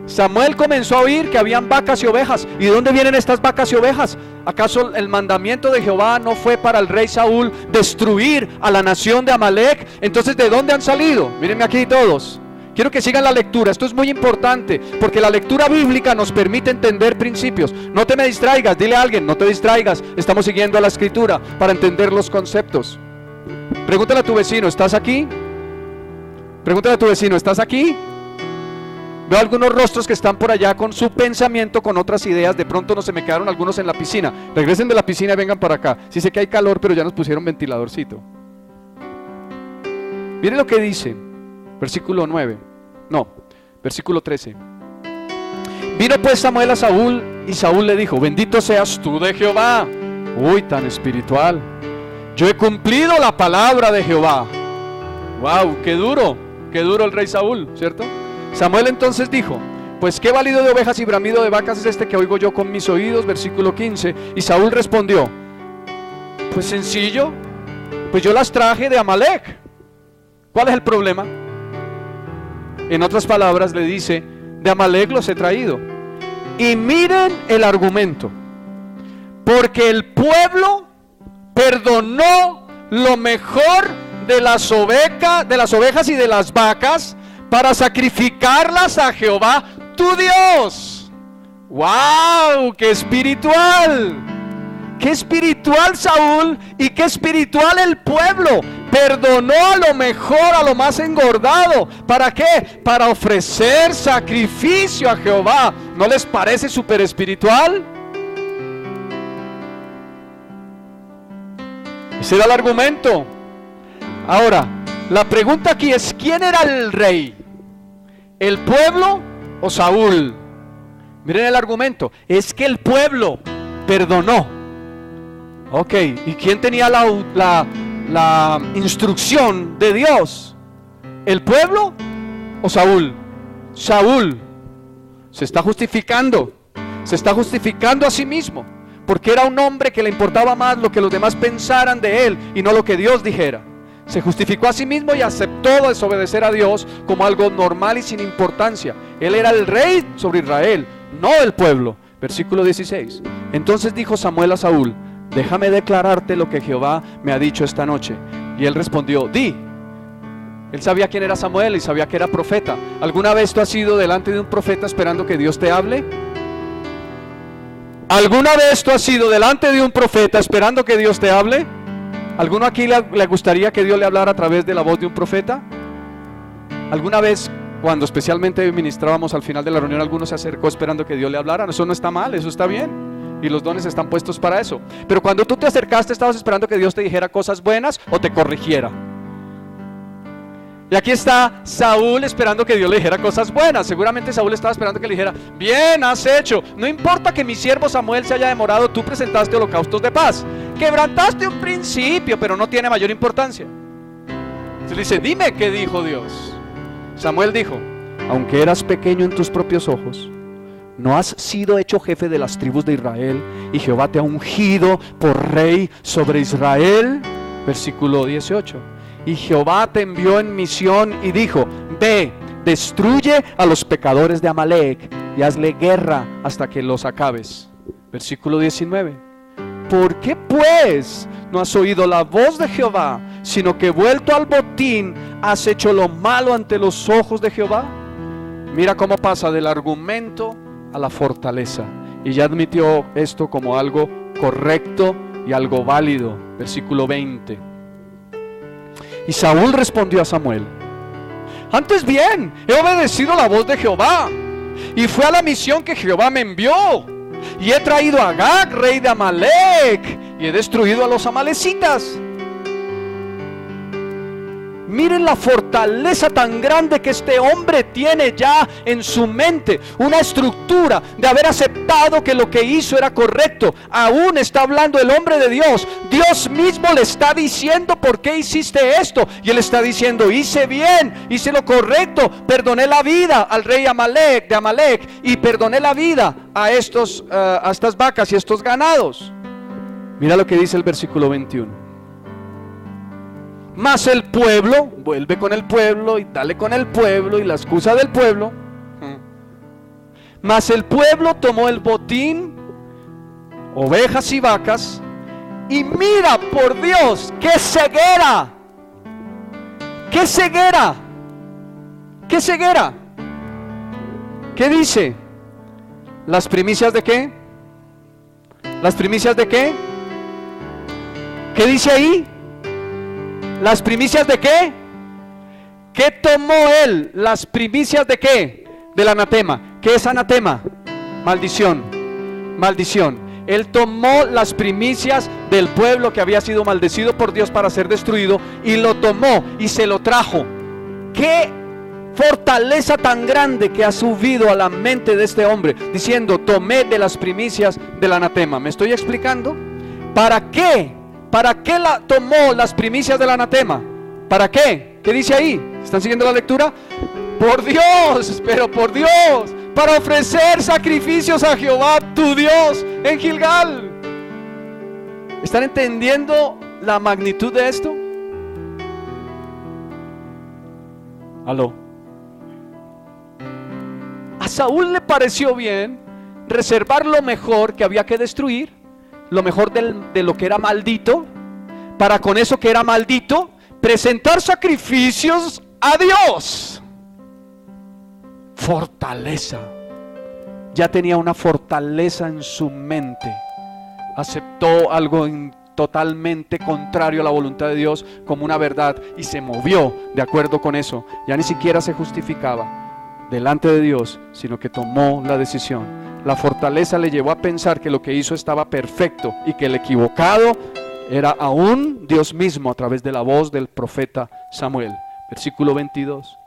Samuel comenzó a oír que habían vacas y ovejas. ¿Y de dónde vienen estas vacas y ovejas? ¿Acaso el mandamiento de Jehová no fue para el rey Saúl destruir a la nación de Amalek? Entonces, ¿de dónde han salido? Mírenme aquí todos. Quiero que sigan la lectura. Esto es muy importante, porque la lectura bíblica nos permite entender principios. No te me distraigas. Dile a alguien: no te distraigas. Estamos siguiendo la escritura para entender los conceptos. Pregúntale a tu vecino: ¿estás aquí? Pregúntale a tu vecino: ¿estás aquí? Veo algunos rostros que están por allá con su pensamiento, con otras ideas. De pronto no se me quedaron algunos en la piscina. Regresen de la piscina y vengan para acá. Sí sé que hay calor, pero ya nos pusieron ventiladorcito. Miren lo que dice, versículo 9. No, versículo 13. Vino pues Samuel a Saúl, y Saúl le dijo: bendito seas tú de Jehová. Uy, tan espiritual. Yo he cumplido la palabra de Jehová. Wow, qué duro el rey Saúl, ¿cierto? Samuel entonces dijo: pues qué balido de ovejas y bramido de vacas es este que oigo yo con mis oídos. Versículo 15. Y Saúl respondió: pues sencillo, pues yo las traje de Amalek. ¿Cuál es el problema? En otras palabras le dice: de Amalek los he traído. Y miren el argumento: porque el pueblo perdonó lo mejor de las ovejas y de las vacas para sacrificarlas a Jehová tu Dios. ¡Wow! ¡Qué espiritual! ¡Qué espiritual Saúl! Y qué espiritual el pueblo. Perdonó a lo mejor, a lo más engordado. ¿Para qué? Para ofrecer sacrificio a Jehová. ¿No les parece súper espiritual? Ese era el argumento. Ahora, la pregunta aquí es: ¿quién era el rey? ¿El pueblo o Saúl? Miren el argumento: es que el pueblo perdonó. Ok, ¿y quién tenía la instrucción de Dios? ¿El pueblo o Saúl? Saúl se está justificando a sí mismo, porque era un hombre que le importaba más lo que los demás pensaran de él y no lo que Dios dijera. Se justificó a sí mismo y aceptó desobedecer a Dios como algo normal y sin importancia. Él era el rey sobre Israel, no el pueblo. Versículo 16. Entonces dijo Samuel a Saúl: déjame declararte lo que Jehová me ha dicho esta noche. Y él respondió: di. Él sabía quién era Samuel y sabía que era profeta. ¿Alguna vez tú has ido delante de un profeta esperando que Dios te hable? ¿Alguna vez tú has ido delante de un profeta esperando que Dios te hable? ¿Alguno aquí le gustaría que Dios le hablara a través de la voz de un profeta? ¿Alguna vez, cuando especialmente ministrábamos al final de la reunión, alguno se acercó esperando que Dios le hablara? Eso no está mal, eso está bien, y los dones están puestos para eso. Pero cuando tú te acercaste, ¿estabas esperando que Dios te dijera cosas buenas o te corrigiera? Y aquí está Saúl esperando que Dios le dijera cosas buenas. Seguramente Saúl estaba esperando que le dijera: bien has hecho, no importa que mi siervo Samuel se haya demorado, tú presentaste holocaustos de paz, quebrantaste un principio, pero no tiene mayor importancia. Entonces le dice: dime qué dijo Dios. Samuel dijo: aunque eras pequeño en tus propios ojos, no has sido hecho jefe de las tribus de Israel, y Jehová te ha ungido por rey sobre Israel. Versículo 18. Y Jehová te envió en misión y dijo: ve, destruye a los pecadores de Amalec y hazle guerra hasta que los acabes. Versículo 19. ¿Por qué pues no has oído la voz de Jehová, sino que vuelto al botín has hecho lo malo ante los ojos de Jehová? Mira cómo pasa del argumento a la fortaleza, y ya admitió esto como algo correcto y algo válido. Versículo 20. Y Saúl respondió a Samuel: antes bien, he obedecido la voz de Jehová, y fue a la misión que Jehová me envió, y he traído a Agag, rey de Amalec, y he destruido a los amalecitas. Miren la fortaleza tan grande que este hombre tiene ya en su mente, una estructura de haber aceptado que lo que hizo era correcto. Aún está hablando el hombre de Dios. Dios mismo le está diciendo: ¿por qué hiciste esto? Y él está diciendo: hice bien, hice lo correcto, perdoné la vida al rey de Amalec, y perdoné la vida a estas vacas y estos ganados. Mira lo que dice el versículo 21. Mas el pueblo, vuelve con el pueblo y dale con el pueblo y la excusa del pueblo. Mas el pueblo tomó el botín, ovejas y vacas, y mira, por Dios, qué ceguera, qué ceguera, qué ceguera. ¿Qué dice? ¿Las primicias de qué? ¿Las primicias de qué? ¿Qué dice ahí? ¿Las primicias de qué? ¿Qué tomó él? ¿Las primicias de qué? Del anatema. ¿Qué es anatema? Maldición. Maldición. Él tomó las primicias del pueblo que había sido maldecido por Dios para ser destruido, y lo tomó y se lo trajo. ¿Qué fortaleza tan grande que ha subido a la mente de este hombre, diciendo: tomé de las primicias del anatema? ¿Me estoy explicando? ¿Para qué? ¿Para qué tomó las primicias del anatema? ¿Para qué? ¿Qué dice ahí? ¿Están siguiendo la lectura? Por Dios, pero por Dios, para ofrecer sacrificios a Jehová tu Dios en Gilgal. ¿Están entendiendo la magnitud de esto? Aló. A Saúl le pareció bien reservar lo mejor que había que destruir, lo mejor de lo que era maldito, para con eso que era maldito presentar sacrificios a Dios. Fortaleza. Ya tenía una fortaleza en su mente. Aceptó algo totalmente contrario a la voluntad de Dios como una verdad, y se movió de acuerdo con eso. Ya ni siquiera se justificaba delante de Dios, sino que tomó la decisión. La fortaleza le llevó a pensar que lo que hizo estaba perfecto, y que el equivocado era aún Dios mismo a través de la voz del profeta Samuel. Versículo 22.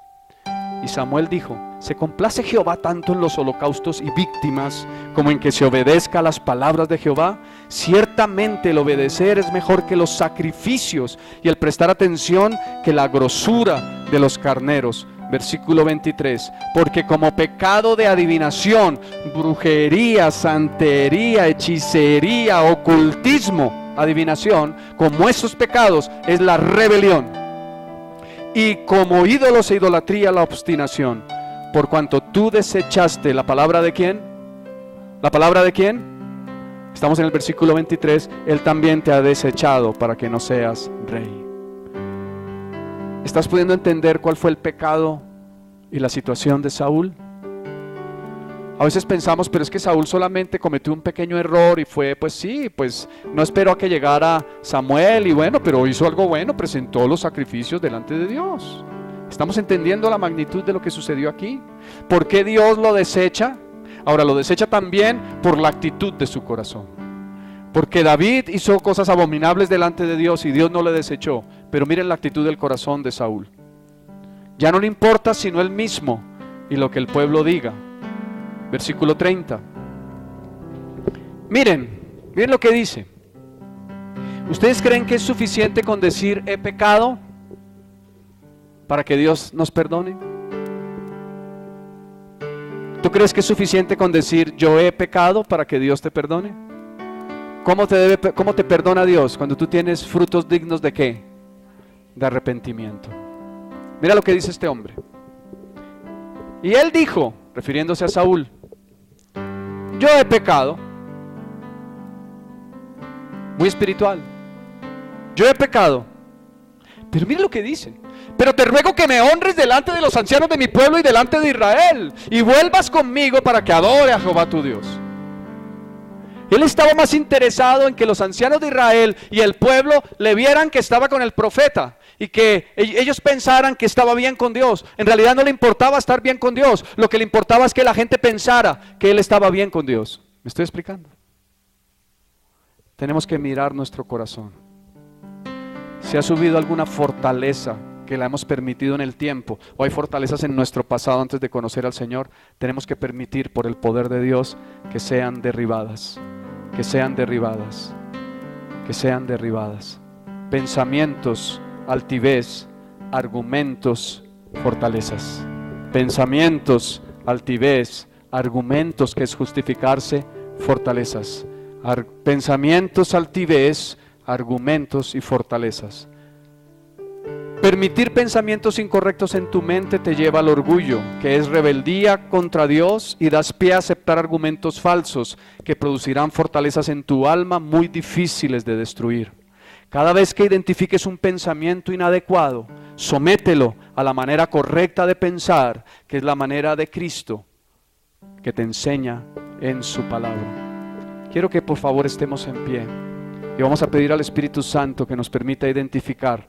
Y Samuel dijo: ¿se complace Jehová tanto en los holocaustos y víctimas como en que se obedezca a las palabras de Jehová? Ciertamente el obedecer es mejor que los sacrificios, y el prestar atención que la grosura de los carneros. Versículo 23. Porque como pecado de adivinación, brujería, santería, hechicería, ocultismo, adivinación, como esos pecados es la rebelión, y como ídolos e idolatría la obstinación. Por cuanto tú desechaste la palabra de ¿quién? ¿La palabra de quién? Estamos en el versículo 23. Él también te ha desechado para que no seas rey. ¿Estás pudiendo entender cuál fue el pecado y la situación de Saúl? A veces pensamos, pero es que Saúl solamente cometió un pequeño error y fue, pues sí, pues no esperó a que llegara Samuel y bueno, pero hizo algo bueno, presentó los sacrificios delante de Dios. ¿Estamos entendiendo la magnitud de lo que sucedió aquí? ¿Por qué Dios lo desecha? Ahora, lo desecha también por la actitud de su corazón. Porque David hizo cosas abominables delante de Dios y Dios no le desechó. Pero miren la actitud del corazón de Saúl. Ya no le importa sino él mismo y lo que el pueblo diga. Versículo 30. Miren lo que dice. ¿Ustedes creen que es suficiente con decir he pecado para que Dios nos perdone? ¿Tú crees que es suficiente con decir yo he pecado para que Dios te perdone? ¿Cómo te perdona Dios? Cuando tú tienes frutos dignos de ¿qué? De arrepentimiento. Mira lo que dice este hombre. Y él dijo, refiriéndose a Saúl, yo he pecado. Muy espiritual. Yo he pecado. Pero mira lo que dice. Pero te ruego que me honres delante de los ancianos de mi pueblo y delante de Israel, y vuelvas conmigo para que adore a Jehová tu Dios. Él estaba más interesado en que los ancianos de Israel y el pueblo le vieran que estaba con el profeta y que ellos pensaran que estaba bien con Dios. En realidad no le importaba estar bien con Dios, lo que le importaba es que la gente pensara que él estaba bien con Dios. ¿Me estoy explicando? Tenemos que mirar nuestro corazón. Si ha subido alguna fortaleza que la hemos permitido en el tiempo, o hay fortalezas en nuestro pasado antes de conocer al Señor, tenemos que permitir por el poder de Dios que sean derribadas, que sean derribadas, que sean derribadas. Pensamientos, altivez, argumentos, fortalezas. Pensamientos, altivez, argumentos, que es justificarse, fortalezas. Pensamientos, altivez, argumentos y fortalezas. Permitir pensamientos incorrectos en tu mente te lleva al orgullo, que es rebeldía contra Dios, y das pie a aceptar argumentos falsos que producirán fortalezas en tu alma muy difíciles de destruir. Cada vez que identifiques un pensamiento inadecuado, somételo a la manera correcta de pensar, que es la manera de Cristo, que te enseña en su palabra. Quiero que por favor estemos en pie y vamos a pedir al Espíritu Santo que nos permita identificar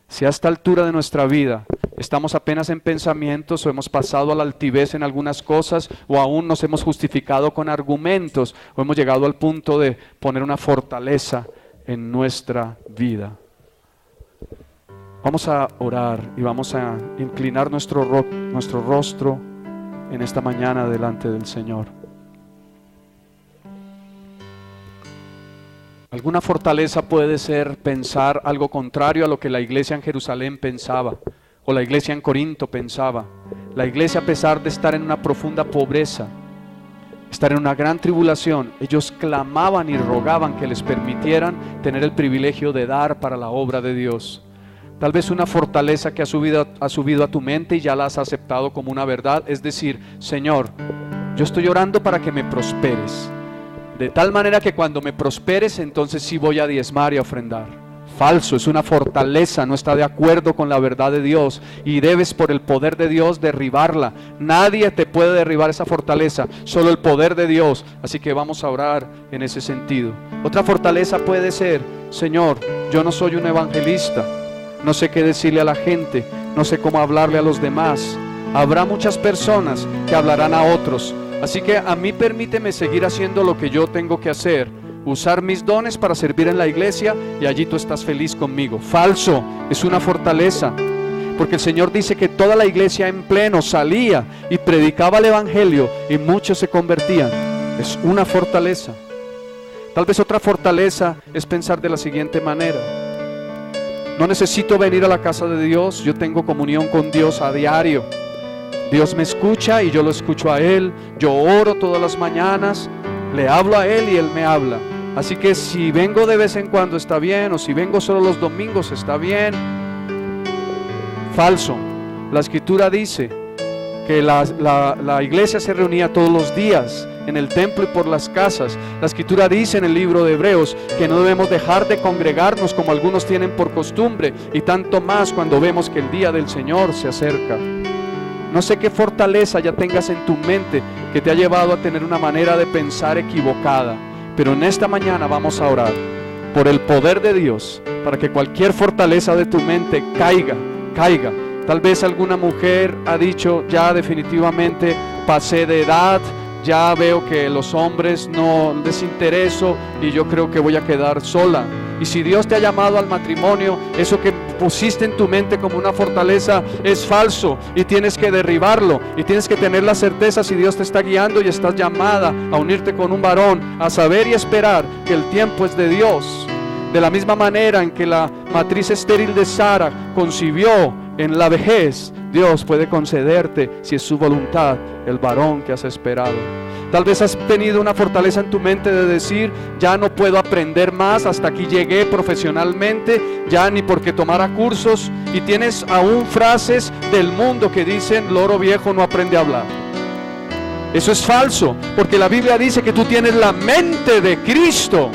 si a esta altura de nuestra vida estamos apenas en pensamientos o hemos pasado a la altivez en algunas cosas, o aún nos hemos justificado con argumentos, o hemos llegado al punto de poner una fortaleza en nuestra vida. Vamos a orar y vamos a inclinar nuestro rostro en esta mañana delante del Señor. Alguna fortaleza puede ser pensar algo contrario a lo que la iglesia en Jerusalén pensaba, o la iglesia en Corinto pensaba. La iglesia, a pesar de estar en una profunda pobreza, estar en una gran tribulación, ellos clamaban y rogaban que les permitieran tener el privilegio de dar para la obra de Dios. Tal vez una fortaleza que ha subido a tu mente y ya la has aceptado como una verdad, es decir, Señor, yo estoy orando para que me prosperes, de tal manera que cuando me prosperes, entonces sí voy a diezmar y a ofrendar. Falso, es una fortaleza, no está de acuerdo con la verdad de Dios y debes por el poder de Dios derribarla. Nadie te puede derribar esa fortaleza, solo el poder de Dios. Así que vamos a orar en ese sentido. Otra fortaleza puede ser, Señor, yo no soy un evangelista, no sé qué decirle a la gente, no sé cómo hablarle a los demás. Habrá muchas personas que hablarán a otros. Así que a mí permíteme seguir haciendo lo que yo tengo que hacer, usar mis dones para servir en la iglesia y allí tú estás feliz conmigo. Falso, es una fortaleza, porque el Señor dice que toda la iglesia en pleno salía y predicaba el evangelio y muchos se convertían. Es una fortaleza. Tal vez otra fortaleza es pensar de la siguiente manera: no necesito venir a la casa de Dios, yo tengo comunión con Dios a diario. Dios me escucha y yo lo escucho a Él. Yo oro todas las mañanas, le hablo a Él y Él me habla. Así que si vengo de vez en cuando está bien, o si vengo solo los domingos está bien. Falso. La Escritura dice que la iglesia se reunía todos los días en el templo y por las casas. La Escritura dice en el libro de Hebreos que no debemos dejar de congregarnos como algunos tienen por costumbre, y tanto más cuando vemos que el día del Señor se acerca. No sé qué fortaleza ya tengas en tu mente que te ha llevado a tener una manera de pensar equivocada, pero en esta mañana vamos a orar por el poder de Dios, para que cualquier fortaleza de tu mente caiga. Tal vez alguna mujer ha dicho, ya definitivamente pasé de edad, ya veo que los hombres no les intereso y yo creo que voy a quedar sola. Y si Dios te ha llamado al matrimonio, eso que pusiste en tu mente como una fortaleza es falso y tienes que derribarlo, y tienes que tener la certeza, si Dios te está guiando y estás llamada a unirte con un varón, a saber y esperar que el tiempo es de Dios. De la misma manera en que la matriz estéril de Sara concibió en la vejez, Dios puede concederte, si es su voluntad, el varón que has esperado. Tal vez has tenido una fortaleza en tu mente de decir, ya no puedo aprender más, hasta aquí llegué profesionalmente, ya ni porque tomara cursos, y tienes aún frases del mundo que dicen, loro viejo no aprende a hablar. Eso es falso, porque la Biblia dice que tú tienes la mente de Cristo.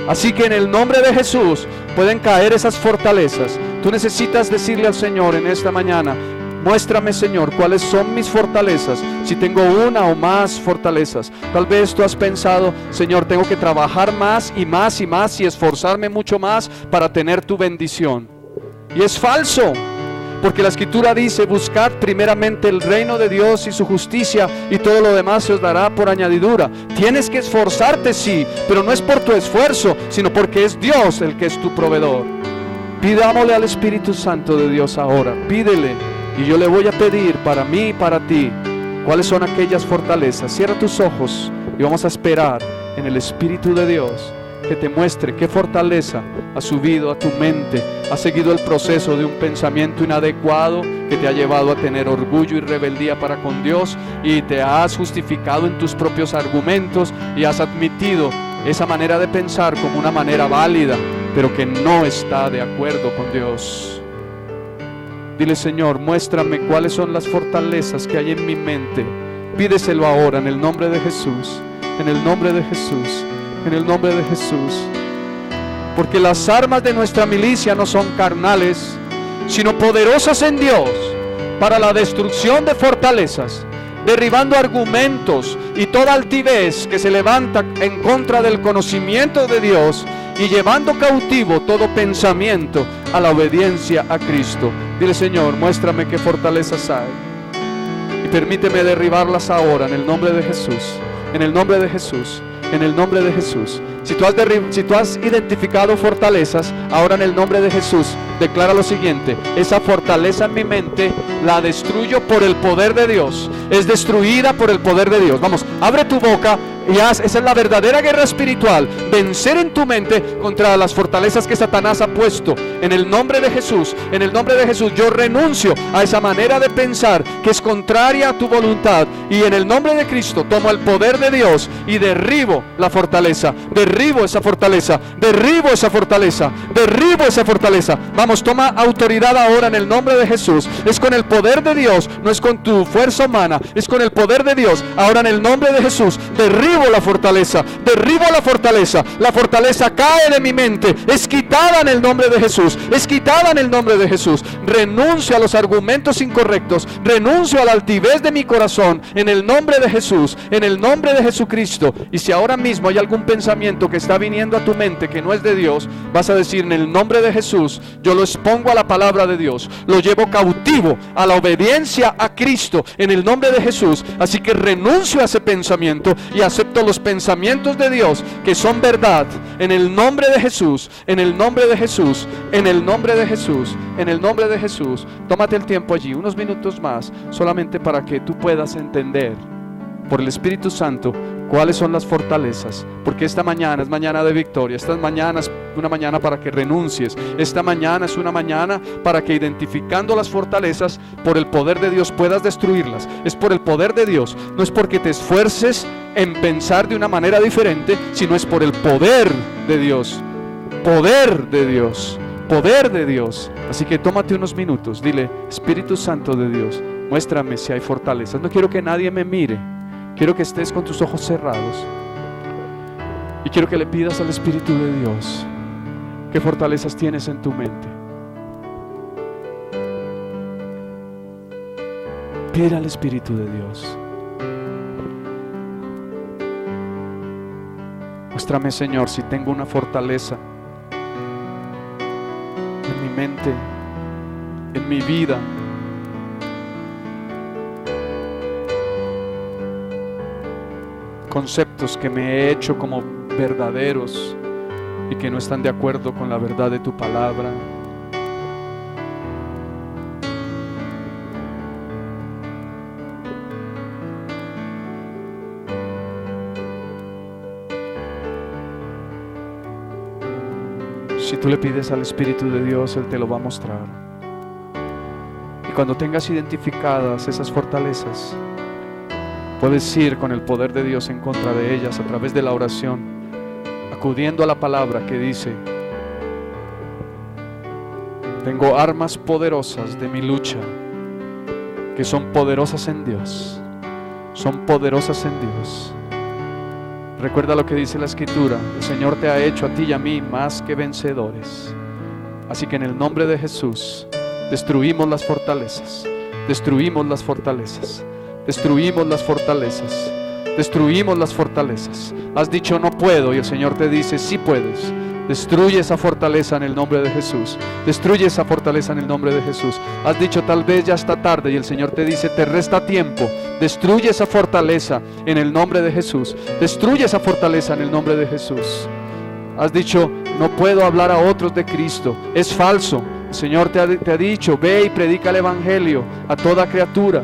Así que en el nombre de Jesús pueden caer esas fortalezas. Tú necesitas decirle al Señor en esta mañana, muéstrame, Señor, cuáles son mis fortalezas, si tengo una o más fortalezas. Tal vez tú has pensado, Señor, tengo que trabajar más y más y más y esforzarme mucho más para tener tu bendición. Y es falso, porque la Escritura dice, buscad primeramente el reino de Dios y su justicia, y todo lo demás se os dará por añadidura. Tienes que esforzarte, sí, pero no es por tu esfuerzo, sino porque es Dios el que es tu proveedor. Pidámosle al Espíritu Santo de Dios ahora, pídele, y yo le voy a pedir para mí y para ti, cuáles son aquellas fortalezas. Cierra tus ojos y vamos a esperar en el Espíritu de Dios que te muestre qué fortaleza ha subido a tu mente, ha seguido el proceso de un pensamiento inadecuado que te ha llevado a tener orgullo y rebeldía para con Dios, y te has justificado en tus propios argumentos y has admitido esa manera de pensar como una manera válida, pero que no está de acuerdo con Dios. Dile, Señor, muéstrame cuáles son las fortalezas que hay en mi mente. Pídeselo ahora en el nombre de Jesús, en el nombre de Jesús, en el nombre de Jesús. Porque las armas de nuestra milicia no son carnales, sino poderosas en Dios para la destrucción de fortalezas, derribando argumentos y toda altivez que se levanta en contra del conocimiento de Dios, y llevando cautivo todo pensamiento a la obediencia a Cristo. Dile, Señor, muéstrame qué fortalezas hay y permíteme derribarlas ahora en el nombre de Jesús, en el nombre de Jesús, en el nombre de Jesús. Si tú has identificado fortalezas, ahora en el nombre de Jesús declara lo siguiente: esa fortaleza en mi mente la destruyo por el poder de Dios. Es destruida por el poder de Dios. Vamos, abre tu boca y esa es la verdadera guerra espiritual. Vencer en tu mente contra las fortalezas que Satanás ha puesto. En el nombre de Jesús, en el nombre de Jesús, yo renuncio a esa manera de pensar que es contraria a tu voluntad, y en el nombre de Cristo tomo el poder de Dios y derribo la fortaleza. Derribo esa fortaleza, derribo esa fortaleza, derribo esa fortaleza. Vamos, toma autoridad ahora en el nombre de Jesús. Es con el poder de Dios, no es con tu fuerza humana, es con el poder de Dios. Ahora en el nombre de Jesús, derribo la fortaleza, derribo la fortaleza. La fortaleza cae de mi mente, es quitada en el nombre de Jesús, es quitada en el nombre de Jesús. Renuncio a los argumentos incorrectos, renuncio a la altivez de mi corazón, en el nombre de Jesús, en el nombre de Jesucristo. Y si ahora mismo hay algún pensamiento que está viniendo a tu mente que no es de Dios, vas a decir: en el nombre de Jesús, yo lo expongo a la palabra de Dios, lo llevo cautivo a la obediencia a Cristo, en el nombre de Jesús. Así que renuncio a ese pensamiento y acepto los pensamientos de Dios que son verdad, en el nombre de Jesús, en el nombre de Jesús, en el nombre de Jesús, en el nombre de Jesús. Tómate el tiempo allí, unos minutos más, solamente para que tú puedas entender por el Espíritu Santo cuáles son las fortalezas, porque esta mañana es mañana de victoria. Esta mañana es una mañana para que renuncies. Esta mañana es una mañana para que, identificando las fortalezas, por el poder de Dios puedas destruirlas. Es por el poder de Dios, no es porque te esfuerces en pensar de una manera diferente, sino es por el poder de Dios. Poder de Dios, poder de Dios. Así que tómate unos minutos, dile: Espíritu Santo de Dios, muéstrame si hay fortalezas. No quiero que nadie me mire, quiero que estés con tus ojos cerrados y quiero que le pidas al Espíritu de Dios qué fortalezas tienes en tu mente. Pide al Espíritu de Dios. Muéstrame, Señor, si tengo una fortaleza en mi mente, en mi vida, conceptos que me he hecho como verdaderos y que no están de acuerdo con la verdad de tu palabra. Si tú le pides al Espíritu de Dios, Él te lo va a mostrar. Y cuando tengas identificadas esas fortalezas, puedes ir con el poder de Dios en contra de ellas a través de la oración, acudiendo a la palabra que dice: tengo armas poderosas de mi lucha, que son poderosas en Dios, son poderosas en Dios. Recuerda lo que dice la Escritura: el Señor te ha hecho a ti y a mí más que vencedores. Así que en el nombre de Jesús destruimos las fortalezas, destruimos las fortalezas, destruimos las fortalezas, destruimos las fortalezas. Has dicho no puedo y el Señor te dice sí puedes. Destruye esa fortaleza en el nombre de Jesús. Destruye esa fortaleza en el nombre de Jesús. Has dicho tal vez ya está tarde y el Señor te dice te resta tiempo. Destruye esa fortaleza en el nombre de Jesús. Destruye esa fortaleza en el nombre de Jesús. Has dicho no puedo hablar a otros de Cristo. Es falso. El Señor te ha dicho ve y predica el Evangelio a toda criatura.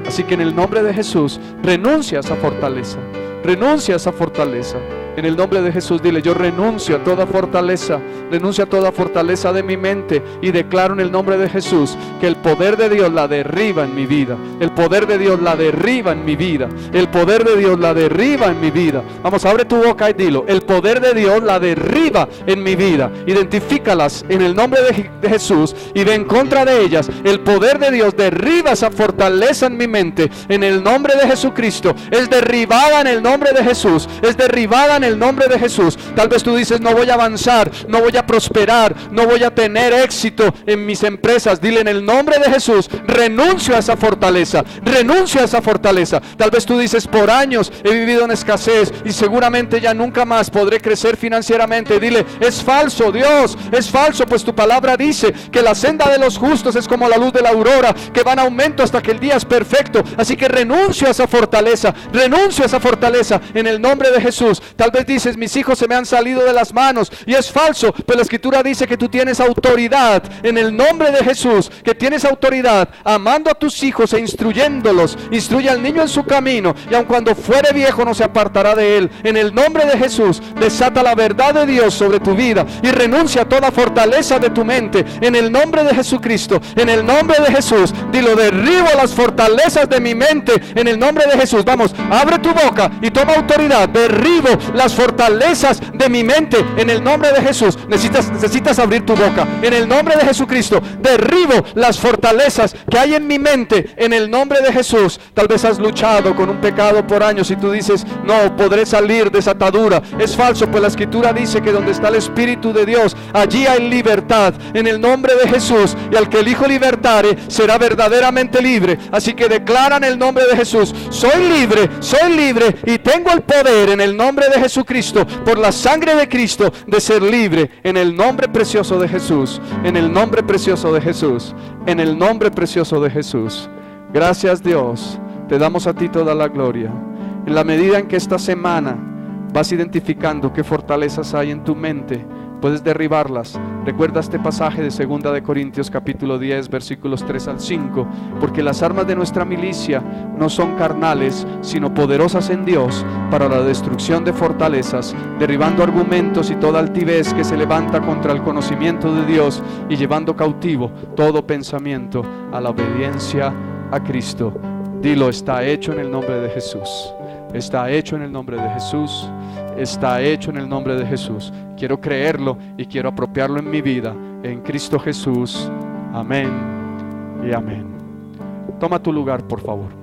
Así que en el nombre de Jesús renuncia a esa fortaleza. Renuncia a esa fortaleza. En el nombre de Jesús dile: yo renuncio a toda fortaleza, renuncio a toda fortaleza de mi mente y declaro en el nombre de Jesús que el poder de Dios la derriba en mi vida. El poder de Dios la derriba en mi vida. El poder de Dios la derriba en mi vida. Vamos, abre tu boca y dilo: el poder de Dios la derriba en mi vida. Identifícalas en el nombre de Jesús y ve en contra de ellas. El poder de Dios derriba esa fortaleza en mi mente en el nombre de Jesucristo. Es derribada en el nombre de Jesús. Es derribada en el nombre de Jesús. Tal vez tú dices no voy a avanzar, no voy a prosperar, no voy a tener éxito en mis empresas. Dile: en el nombre de Jesús renuncio a esa fortaleza, renuncio a esa fortaleza. Tal vez tú dices por años he vivido en escasez y seguramente ya nunca más podré crecer financieramente. Dile: es falso, Dios, es falso, pues tu palabra dice que la senda de los justos es como la luz de la aurora, que va en aumento hasta que el día es perfecto. Así que renuncio a esa fortaleza, renuncio a esa fortaleza en el nombre de Jesús. Tal vez dices mis hijos se me han salido de las manos y es falso, pues la Escritura dice que tú tienes autoridad en el nombre de Jesús, que tienes autoridad amando a tus hijos e instruyéndolos. Instruye al niño en su camino y aun cuando fuere viejo no se apartará de él. En el nombre de Jesús desata la verdad de Dios sobre tu vida y renuncia a toda fortaleza de tu mente en el nombre de Jesucristo. En el nombre de Jesús dilo: derribo las fortalezas de mi mente en el nombre de Jesús. Vamos, abre tu boca y toma autoridad. Derribo las fortalezas de mi mente en el nombre de Jesús. Necesitas abrir tu boca en el nombre de Jesucristo. Derribo las fortalezas que hay en mi mente en el nombre de Jesús. Tal vez has luchado con un pecado por años y tú dices no podré salir de esa atadura. Es falso, pues la Escritura dice que donde está el Espíritu de Dios, allí hay libertad en el nombre de Jesús, y al que el Hijo libertare será verdaderamente libre. Así que declara en el nombre de Jesús: soy libre y tengo el poder en el nombre de Jesucristo, por la sangre de Cristo, de ser libre en el nombre precioso de Jesús, en el nombre precioso de Jesús, en el nombre precioso de Jesús. Gracias, Dios, te damos a ti toda la gloria. En la medida en que esta semana vas identificando qué fortalezas hay en tu mente, puedes derribarlas. Recuerda este pasaje de 2 de Corintios capítulo 10 versículos 3 al 5, porque las armas de nuestra milicia no son carnales, sino poderosas en Dios para la destrucción de fortalezas, derribando argumentos y toda altivez que se levanta contra el conocimiento de Dios, y llevando cautivo todo pensamiento a la obediencia a Cristo. Dilo: está hecho en el nombre de Jesús. Está hecho en el nombre de Jesús. Está hecho en el nombre de Jesús. Quiero creerlo y quiero apropiarlo en mi vida, en Cristo Jesús. Amén y amén. Toma tu lugar, por favor.